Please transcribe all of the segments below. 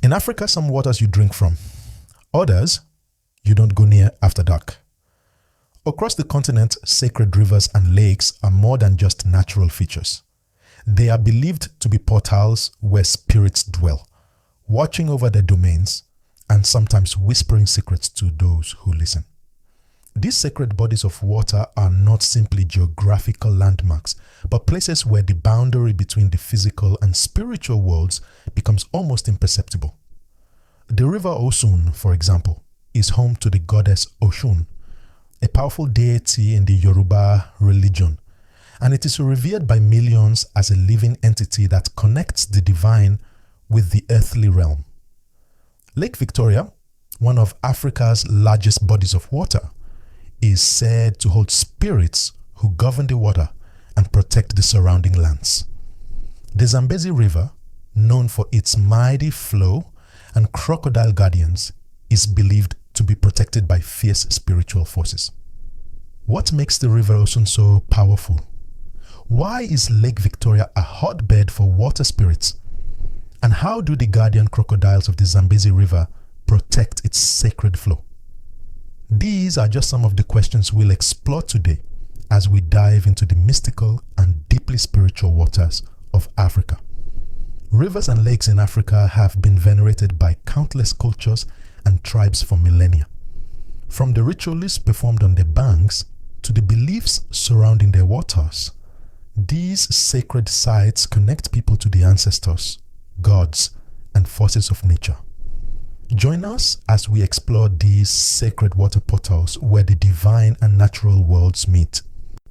In Africa, some waters you drink from. Others, you don't go near after dark. Across the continent, sacred rivers and lakes are more than just natural features. They are believed to be portals where spirits dwell, watching over their domains and sometimes whispering secrets to those who listen. These sacred bodies of water are not simply geographical landmarks, but places where the boundary between the physical and spiritual worlds becomes almost imperceptible. The River Osun, for example, is home to the goddess Osun, a powerful deity in the Yoruba religion, and it is revered by millions as a living entity that connects the divine with the earthly realm. Lake Victoria, one of Africa's largest bodies of water, is said to hold spirits who govern the water and protect the surrounding lands. The Zambezi River, known for its mighty flow and crocodile guardians, is believed to be protected by fierce spiritual forces. What makes the River Osun so powerful? Why is Lake Victoria a hotbed for water spirits? And how do the guardian crocodiles of the Zambezi River protect its sacred flow? These are just some of the questions we'll explore today as we dive into the mystical and deeply spiritual waters of Africa. Rivers and lakes in Africa have been venerated by countless cultures and tribes for millennia. From the rituals performed on their banks to the beliefs surrounding their waters, these sacred sites connect people to the ancestors, gods, and forces of nature. Join us as we explore these sacred water portals where the divine and natural worlds meet.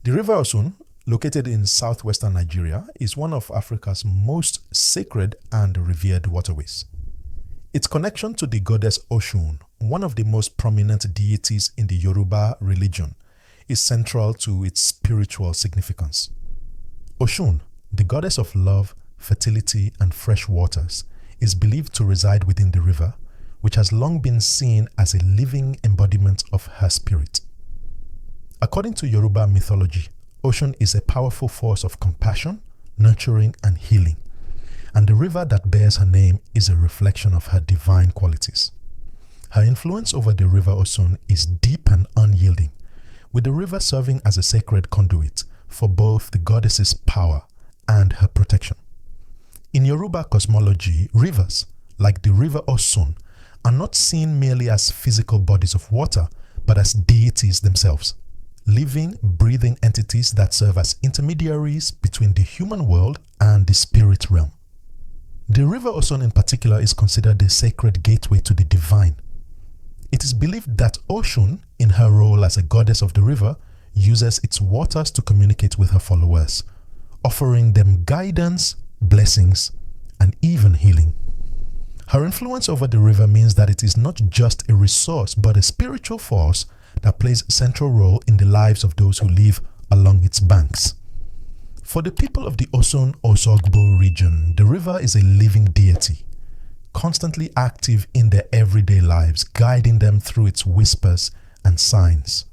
The River Osun, located in southwestern Nigeria, is one of Africa's most sacred and revered waterways. Its connection to the goddess Osun, one of the most prominent deities in the Yoruba religion, is central to its spiritual significance. Osun, the goddess of love, fertility, and fresh waters, is believed to reside within the river, which has long been seen as a living embodiment of her spirit. According to Yoruba mythology, Osun is a powerful force of compassion, nurturing, and healing, and the river that bears her name is a reflection of her divine qualities. Her influence over the River Osun is deep and unyielding, with the river serving as a sacred conduit for both the goddess's power and her protection. In Yoruba cosmology, rivers, like the River Osun, are not seen merely as physical bodies of water, but as deities themselves, living, breathing entities that serve as intermediaries between the human world and the spirit realm. The River Osun in particular is considered the sacred gateway to the divine. It is believed that Osun, in her role as a goddess of the river, uses its waters to communicate with her followers, offering them guidance, blessings, and even healing. Her influence over the river means that it is not just a resource, but a spiritual force that plays a central role in the lives of those who live along its banks. For the people of the Osun-Osogbo region, the river is a living deity, constantly active in their everyday lives, guiding them through its whispers and signs.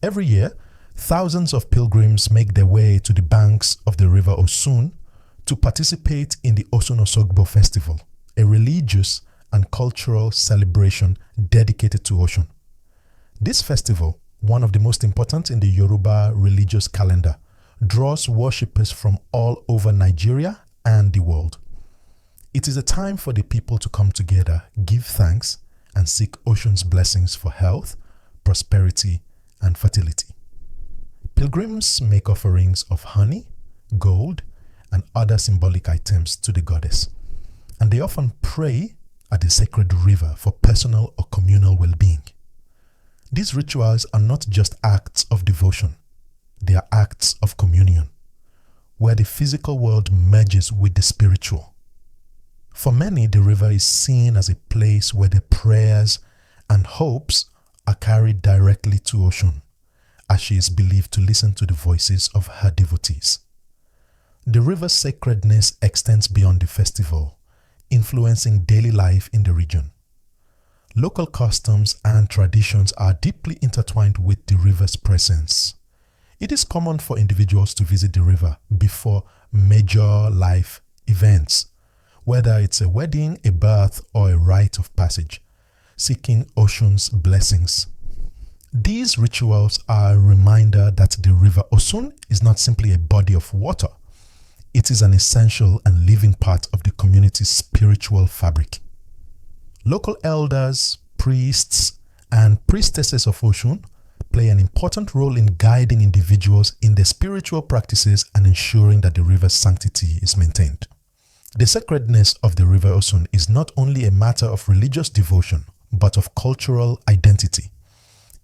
Every year, thousands of pilgrims make their way to the banks of the River Osun to participate in the Osun-Osogbo festival, a religious and cultural celebration dedicated to Osun. This festival, one of the most important in the Yoruba religious calendar, draws worshippers from all over Nigeria and the world. It is a time for the people to come together, give thanks, and seek Osun's blessings for health, prosperity, and fertility. Pilgrims make offerings of honey, gold, and other symbolic items to the goddess, and they often pray at the sacred river for personal or communal well-being. These rituals are not just acts of devotion, they are acts of communion, where the physical world merges with the spiritual. For many, the river is seen as a place where their prayers and hopes are carried directly to Osun, as she is believed to listen to the voices of her devotees. The river's sacredness extends beyond the festival, influencing daily life in the region. Local customs and traditions are deeply intertwined with the river's presence. It is common for individuals to visit the river before major life events, whether it's a wedding, a birth, or a rite of passage, seeking Osun's blessings. These rituals are a reminder that the River Osun is not simply a body of water. It is an essential and living part of the community's spiritual fabric. Local elders, priests, and priestesses of Osun play an important role in guiding individuals in their spiritual practices and ensuring that the river's sanctity is maintained. The sacredness of the River Osun is not only a matter of religious devotion, but of cultural identity.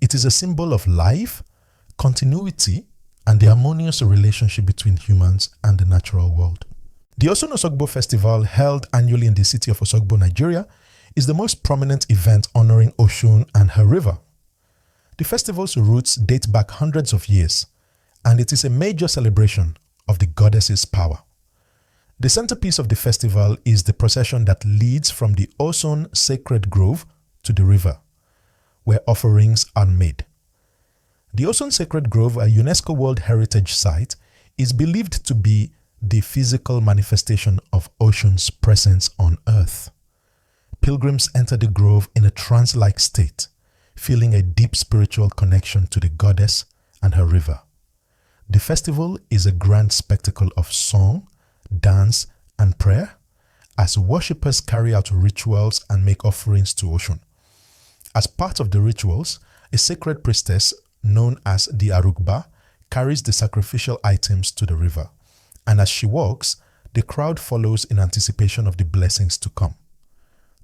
It is a symbol of life, continuity, and the harmonious relationship between humans and the natural world. The Osun Osogbo Festival, held annually in the city of Osogbo, Nigeria, is the most prominent event honoring Osun and her river. The festival's roots date back hundreds of years, and it is a major celebration of the goddess's power. The centerpiece of the festival is the procession that leads from the Osun Sacred Grove to the river, where offerings are made. The Osun Sacred Grove, a UNESCO World Heritage Site, is believed to be the physical manifestation of Osun's presence on earth. Pilgrims enter the grove in a trance-like state, feeling a deep spiritual connection to the goddess and her river. The festival is a grand spectacle of song, dance, and prayer as worshippers carry out rituals and make offerings to Osun. As part of the rituals, a sacred priestess known as the Arugba carries the sacrificial items to the river, and as she walks, the crowd follows in anticipation of the blessings to come.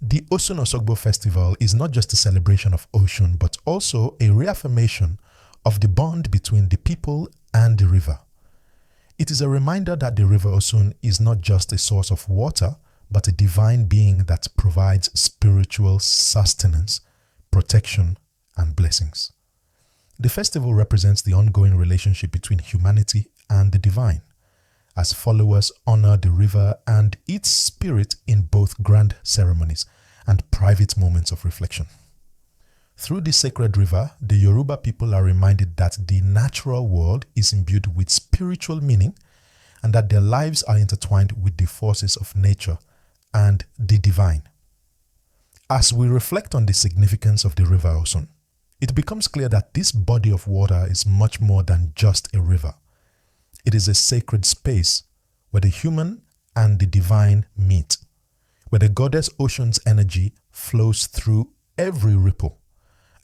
The Osun Osogbo Festival is not just a celebration of Osun, but also a reaffirmation of the bond between the people and the river. It is a reminder that the River Osun is not just a source of water, but a divine being that provides spiritual sustenance, protection, and blessings. The festival represents the ongoing relationship between humanity and the divine, as followers honor the river and its spirit in both grand ceremonies and private moments of reflection. Through this sacred river, the Yoruba people are reminded that the natural world is imbued with spiritual meaning and that their lives are intertwined with the forces of nature and the divine. As we reflect on the significance of the River Osun, it becomes clear that this body of water is much more than just a river. It is a sacred space where the human and the divine meet, where the goddess Osun's energy flows through every ripple,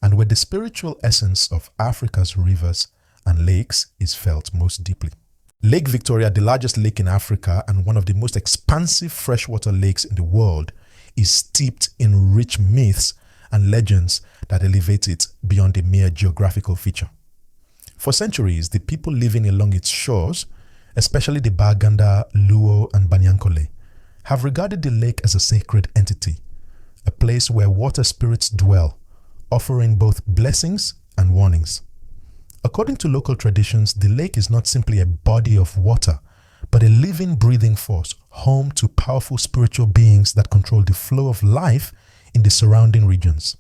and where the spiritual essence of Africa's rivers and lakes is felt most deeply. Lake Victoria, the largest lake in Africa and one of the most expansive freshwater lakes in the world, is steeped in rich myths and legends that elevate it beyond a mere geographical feature. For centuries, the people living along its shores, especially the Baganda, Luo, and Banyankole, have regarded the lake as a sacred entity, a place where water spirits dwell, offering both blessings and warnings. According to local traditions, the lake is not simply a body of water, but a living, breathing force, home to powerful spiritual beings that control the flow of life in the surrounding regions.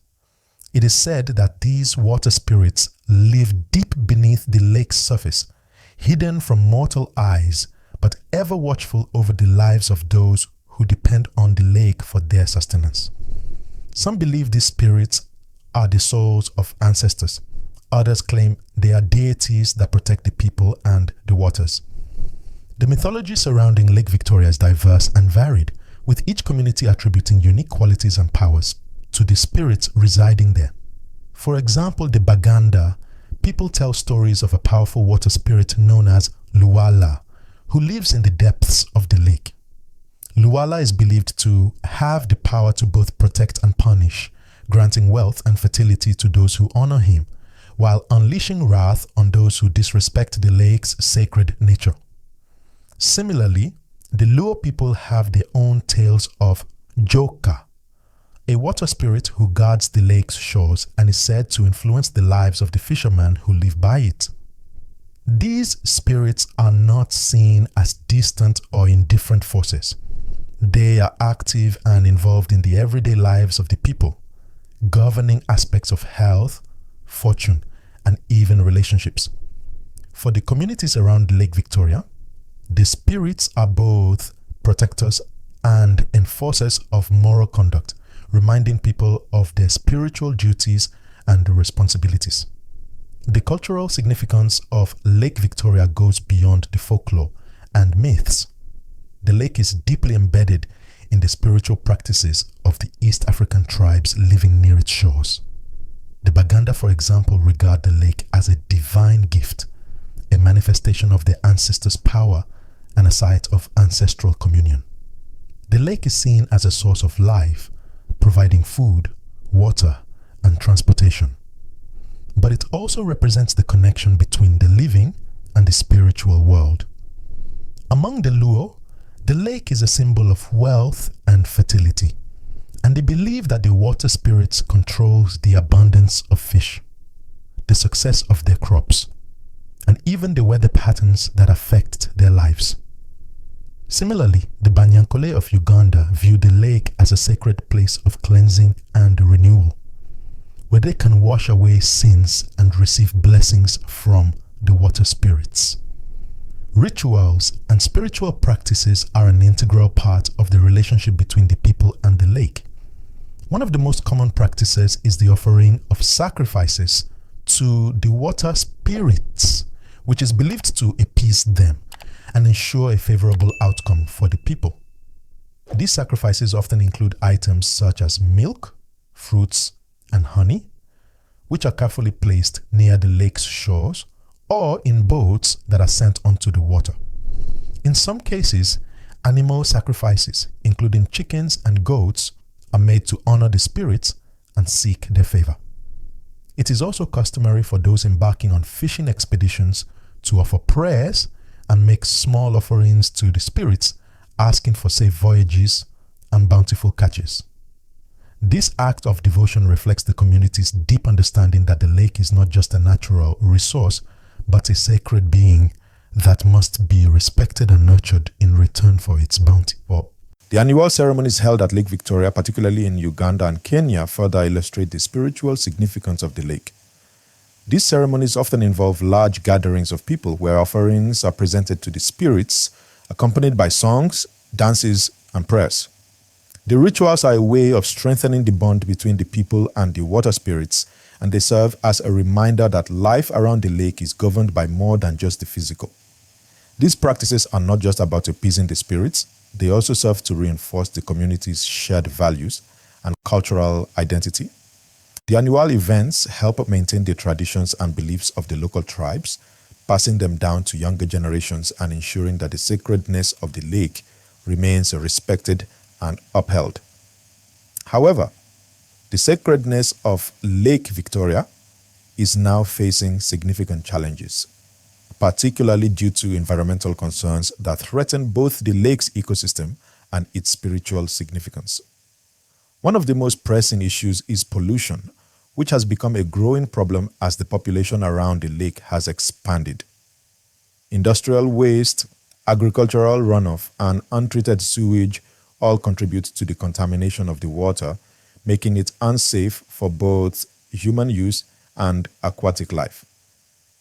It is said that these water spirits live deep beneath the lake's surface, hidden from mortal eyes, but ever watchful over the lives of those who depend on the lake for their sustenance. Some believe these spirits are the souls of ancestors. Others claim they are deities that protect the people and the waters. The mythology surrounding Lake Victoria is diverse and varied, with each community attributing unique qualities and powers to the spirits residing there. For example, the Baganda, people tell stories of a powerful water spirit known as Luwala, who lives in the depths of the lake. Luwala is believed to have the power to both protect and punish, granting wealth and fertility to those who honor him, while unleashing wrath on those who disrespect the lake's sacred nature. Similarly, the Luo people have their own tales of Joka, a water spirit who guards the lake's shores and is said to influence the lives of the fishermen who live by it. These spirits are not seen as distant or indifferent forces. They are active and involved in the everyday lives of the people, governing aspects of health, fortune, and even relationships. For the communities around Lake Victoria, the spirits are both protectors and enforcers of moral conduct, reminding people of their spiritual duties and responsibilities. The cultural significance of Lake Victoria goes beyond the folklore and myths. The lake is deeply embedded in the spiritual practices of the East African tribes living near its shores. The Baganda, for example, regard the lake as a divine gift, a manifestation of their ancestors' power and a site of ancestral communion. The lake is seen as a source of life, providing food, water, and transportation. But it also represents the connection between the living and the spiritual world. Among the Luo, the lake is a symbol of wealth and fertility, and they believe that the water spirits controls the abundance of fish, the success of their crops, and even the weather patterns that affect their lives. Similarly, the Banyankole of Uganda view the lake as a sacred place of cleansing and renewal, where they can wash away sins and receive blessings from the water spirits. Rituals and spiritual practices are an integral part of the relationship between the people and the lake. One of the most common practices is the offering of sacrifices to the water spirits, which is believed to appease them and ensure a favorable outcome for the people. These sacrifices often include items such as milk, fruits, and honey, which are carefully placed near the lake's shores or in boats that are sent onto the water. In some cases, animal sacrifices, including chickens and goats, are made to honor the spirits and seek their favor. It is also customary for those embarking on fishing expeditions to offer prayers and make small offerings to the spirits, asking for safe voyages and bountiful catches. This act of devotion reflects the community's deep understanding that the lake is not just a natural resource, but a sacred being that must be respected and nurtured in return for its bounty. The annual ceremonies held at Lake Victoria, particularly in Uganda and Kenya, further illustrate the spiritual significance of the lake. These ceremonies often involve large gatherings of people where offerings are presented to the spirits, accompanied by songs, dances, and prayers. The rituals are a way of strengthening the bond between the people and the water spirits, and they serve as a reminder that life around the lake is governed by more than just the physical. These practices are not just about appeasing the spirits, they also serve to reinforce the community's shared values and cultural identity. The annual events help maintain the traditions and beliefs of the local tribes, passing them down to younger generations and ensuring that the sacredness of the lake remains respected and upheld. However, the sacredness of Lake Victoria is now facing significant challenges, particularly due to environmental concerns that threaten both the lake's ecosystem and its spiritual significance. One of the most pressing issues is pollution, which has become a growing problem as the population around the lake has expanded. Industrial waste, agricultural runoff, and untreated sewage all contribute to the contamination of the water, making it unsafe for both human use and aquatic life.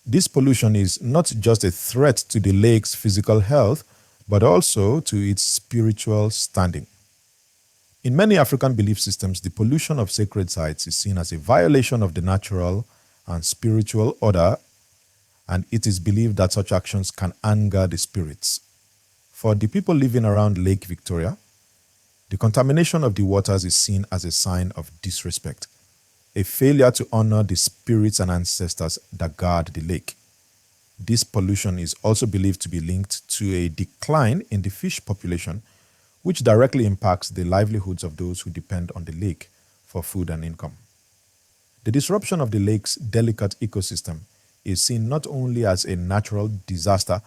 This pollution is not just a threat to the lake's physical health, but also to its spiritual standing. In many African belief systems, the pollution of sacred sites is seen as a violation of the natural and spiritual order, and it is believed that such actions can anger the spirits. For the people living around Lake Victoria, the contamination of the waters is seen as a sign of disrespect, a failure to honor the spirits and ancestors that guard the lake. This pollution is also believed to be linked to a decline in the fish population, which directly impacts the livelihoods of those who depend on the lake for food and income. The disruption of the lake's delicate ecosystem is seen not only as a natural disaster,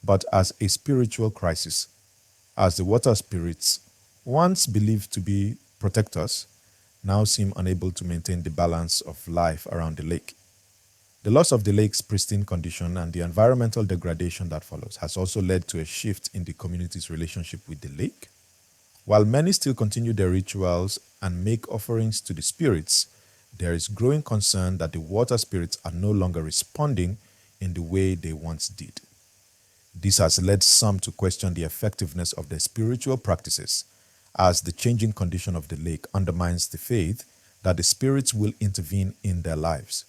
but as a spiritual crisis, as the water spirits, once believed to be protectors, now seem unable to maintain the balance of life around the lake. The loss of the lake's pristine condition and the environmental degradation that follows has also led to a shift in the community's relationship with the lake. While many still continue their rituals and make offerings to the spirits, there is growing concern that the water spirits are no longer responding in the way they once did. This has led some to question the effectiveness of their spiritual practices as the changing condition of the lake undermines the faith that the spirits will intervene in their lives.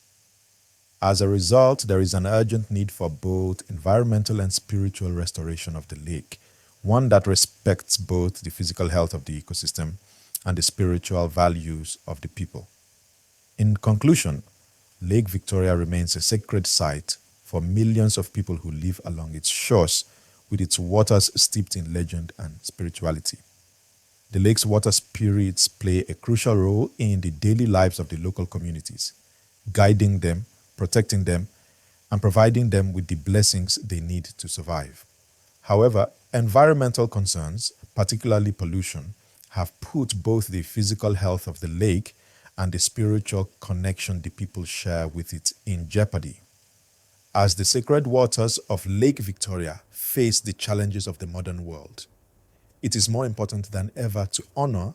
As a result, there is an urgent need for both environmental and spiritual restoration of the lake, one that respects both the physical health of the ecosystem and the spiritual values of the people. In conclusion, Lake Victoria remains a sacred site for millions of people who live along its shores, with its waters steeped in legend and spirituality. The lake's water spirits play a crucial role in the daily lives of the local communities, guiding them, protecting them, and providing them with the blessings they need to survive. However, environmental concerns, particularly pollution, have put both the physical health of the lake and the spiritual connection the people share with it in jeopardy. As the sacred waters of Lake Victoria face the challenges of the modern world, it is more important than ever to honor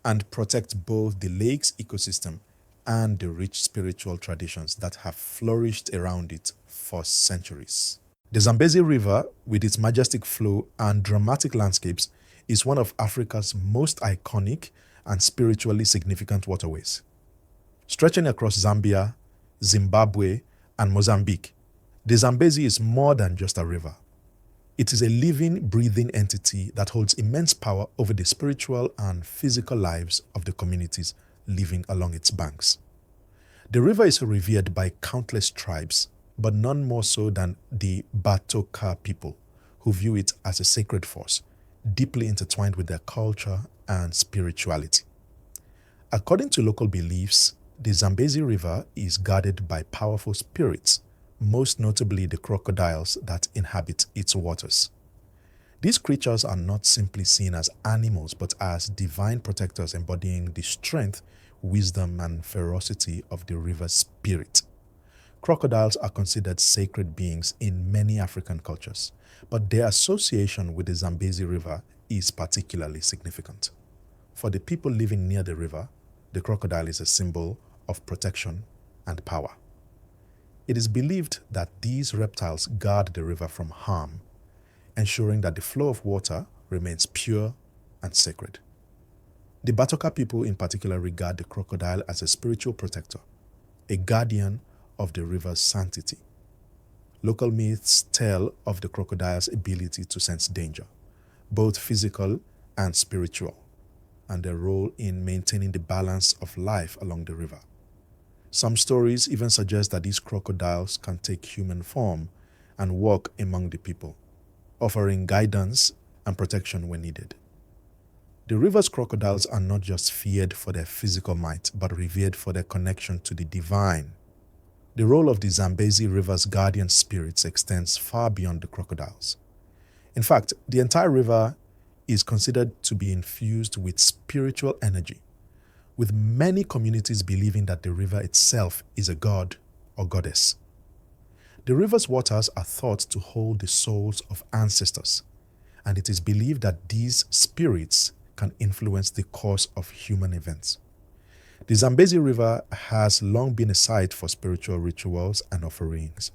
and protect both the lake's ecosystem and the rich spiritual traditions that have flourished around it for centuries. The Zambezi River, with its majestic flow and dramatic landscapes, is one of Africa's most iconic and spiritually significant waterways. Stretching across Zambia, Zimbabwe, and Mozambique, the Zambezi is more than just a river. It is a living, breathing entity that holds immense power over the spiritual and physical lives of the communities living along its banks. The river is revered by countless tribes, but none more so than the Batoka people, who view it as a sacred force, deeply intertwined with their culture and spirituality. According to local beliefs, the Zambezi River is guarded by powerful spirits, most notably the crocodiles that inhabit its waters. These creatures are not simply seen as animals, but as divine protectors embodying the strength, wisdom, and ferocity of the river's spirit. Crocodiles are considered sacred beings in many African cultures, but their association with the Zambezi River is particularly significant. For the people living near the river, the crocodile is a symbol of protection and power. It is believed that these reptiles guard the river from harm, ensuring that the flow of water remains pure and sacred. The Batoka people in particular regard the crocodile as a spiritual protector, a guardian of the river's sanctity. Local myths tell of the crocodile's ability to sense danger, both physical and spiritual, and their role in maintaining the balance of life along the river. Some stories even suggest that these crocodiles can take human form and walk among the people, offering guidance and protection when needed. The river's crocodiles are not just feared for their physical might, but revered for their connection to the divine. The role of the Zambezi River's guardian spirits extends far beyond the crocodiles. In fact, the entire river is considered to be infused with spiritual energy, with many communities believing that the river itself is a god or goddess. The river's waters are thought to hold the souls of ancestors, and it is believed that these spirits can influence the course of human events. The Zambezi River has long been a site for spiritual rituals and offerings,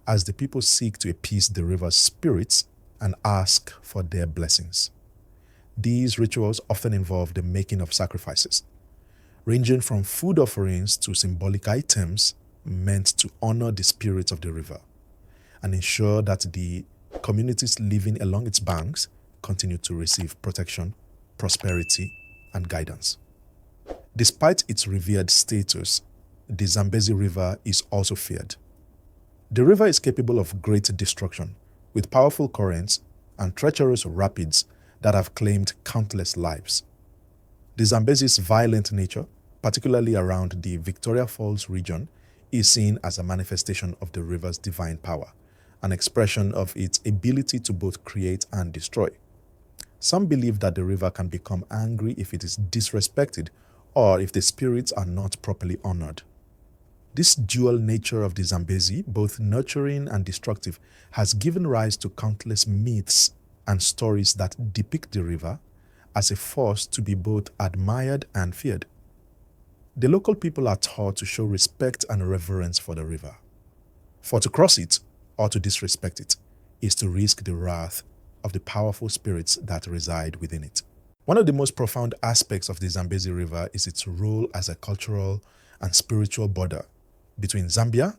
as the people seek to appease the river's spirits and ask for their blessings. These rituals often involve the making of sacrifices, ranging from food offerings to symbolic items meant to honor the spirits of the river and ensure that the communities living along its banks continue to receive protection, prosperity, and guidance. Despite its revered status, the Zambezi River is also feared. The river is capable of great destruction, with powerful currents and treacherous rapids that have claimed countless lives. The Zambezi's violent nature, particularly around the Victoria Falls region, is seen as a manifestation of the river's divine power, an expression of its ability to both create and destroy. Some believe that the river can become angry if it is disrespected or if the spirits are not properly honored. This dual nature of the Zambezi, both nurturing and destructive, has given rise to countless myths and stories that depict the river as a force to be both admired and feared. The local people are taught to show respect and reverence for the river. For to cross it or to disrespect it is to risk the wrath of the powerful spirits that reside within it. One of the most profound aspects of the Zambezi River is its role as a cultural and spiritual border between Zambia,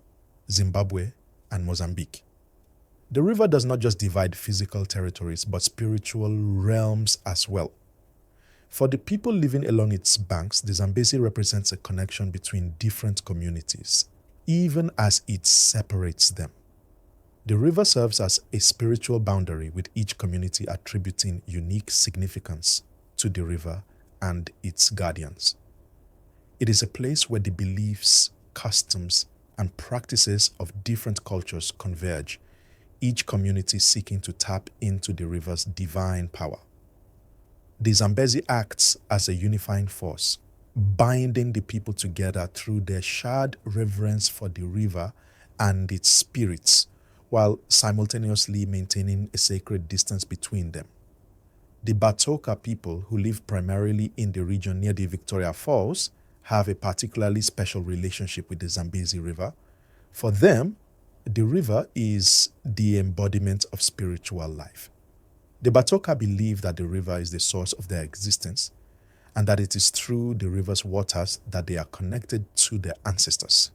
Zimbabwe, and Mozambique. The river does not just divide physical territories, but spiritual realms as well. For the people living along its banks, the Zambezi represents a connection between different communities, even as it separates them. The river serves as a spiritual boundary, with each community attributing unique significance to the river and its guardians. It is a place where the beliefs, customs, and practices of different cultures converge, each community seeking to tap into the river's divine power. The Zambezi acts as a unifying force, binding the people together through their shared reverence for the river and its spirits, while simultaneously maintaining a sacred distance between them. The Batoka people, who live primarily in the region near the Victoria Falls, have a particularly special relationship with the Zambezi River. For them, the river is the embodiment of spiritual life. The Batoka believe that the river is the source of their existence, and that it is through the river's waters that they are connected to their ancestors.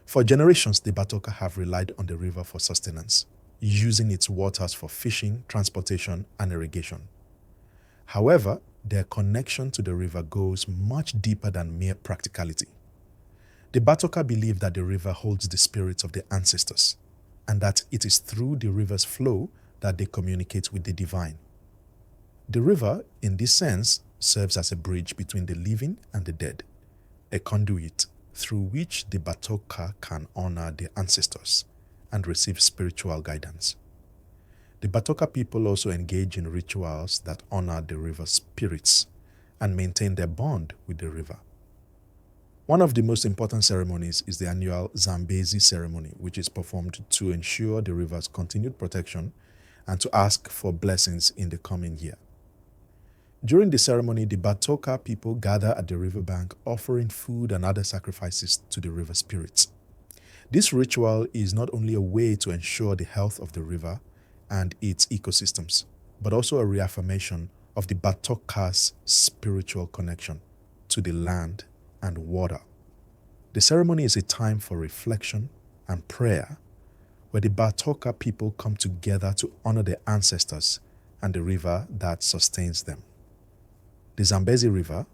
For generations, the Batoka have relied on the river for sustenance, using its waters for fishing, transportation, and irrigation. However, their connection to the river goes much deeper than mere practicality. The Batoka believe that the river holds the spirits of their ancestors, and that it is through the river's flow that they communicate with the divine. The river, in this sense, serves as a bridge between the living and the dead, a conduit through which the Batoka can honor their ancestors and receive spiritual guidance. The Batoka people also engage in rituals that honor the river's spirits and maintain their bond with the river. One of the most important ceremonies is the annual Zambezi ceremony, which is performed to ensure the river's continued protection and to ask for blessings in the coming year. During the ceremony, the Batoka people gather at the riverbank, offering food and other sacrifices to the river spirits. This ritual is not only a way to ensure the health of the river and its ecosystems, but also a reaffirmation of the Batoka's spiritual connection to the land and water. The ceremony is a time for reflection and prayer, where the Batoka people come together to honor their ancestors and the river that sustains them. The Zambezi River,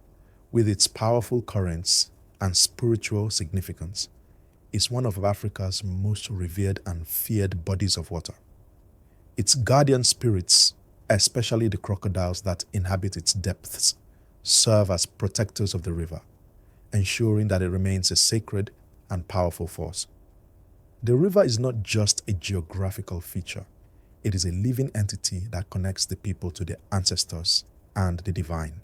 with its powerful currents and spiritual significance, is one of Africa's most revered and feared bodies of water. Its guardian spirits, especially the crocodiles that inhabit its depths, serve as protectors of the river, ensuring that it remains a sacred and powerful force. The river is not just a geographical feature. It is a living entity that connects the people to their ancestors and the divine.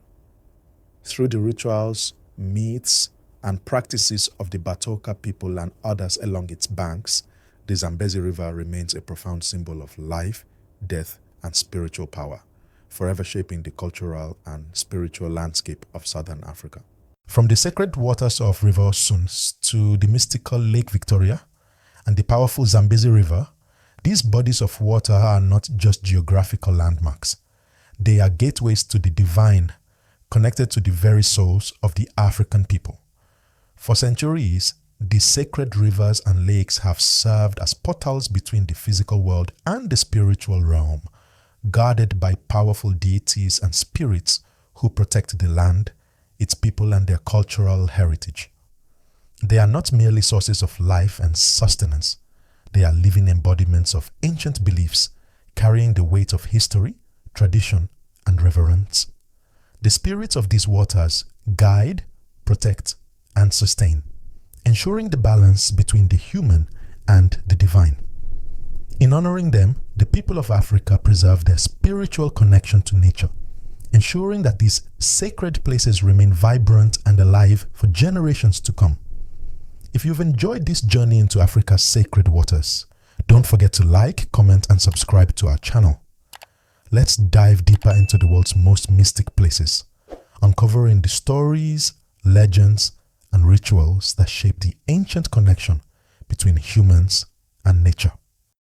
Through the rituals, myths, and practices of the Batoka people and others along its banks, the Zambezi River remains a profound symbol of life, death, and spiritual power, forever shaping the cultural and spiritual landscape of Southern Africa. From the sacred waters of River Osun to the mystical Lake Victoria and the powerful Zambezi River, these bodies of water are not just geographical landmarks. They are gateways to the divine, connected to the very souls of the African people. For centuries, the sacred rivers and lakes have served as portals between the physical world and the spiritual realm, guarded by powerful deities and spirits who protect the land, its people, and their cultural heritage. They are not merely sources of life and sustenance. They are living embodiments of ancient beliefs, carrying the weight of history, tradition, and reverence. The spirits of these waters guide, protect, and sustain, ensuring the balance between the human and the divine. In honoring them, the people of Africa preserve their spiritual connection to nature, ensuring that these sacred places remain vibrant and alive for generations to come. If you've enjoyed this journey into Africa's sacred waters, don't forget to like, comment, and subscribe to our channel. Let's dive deeper into the world's most mystic places, uncovering the stories, legends, and rituals that shape the ancient connection between humans and nature.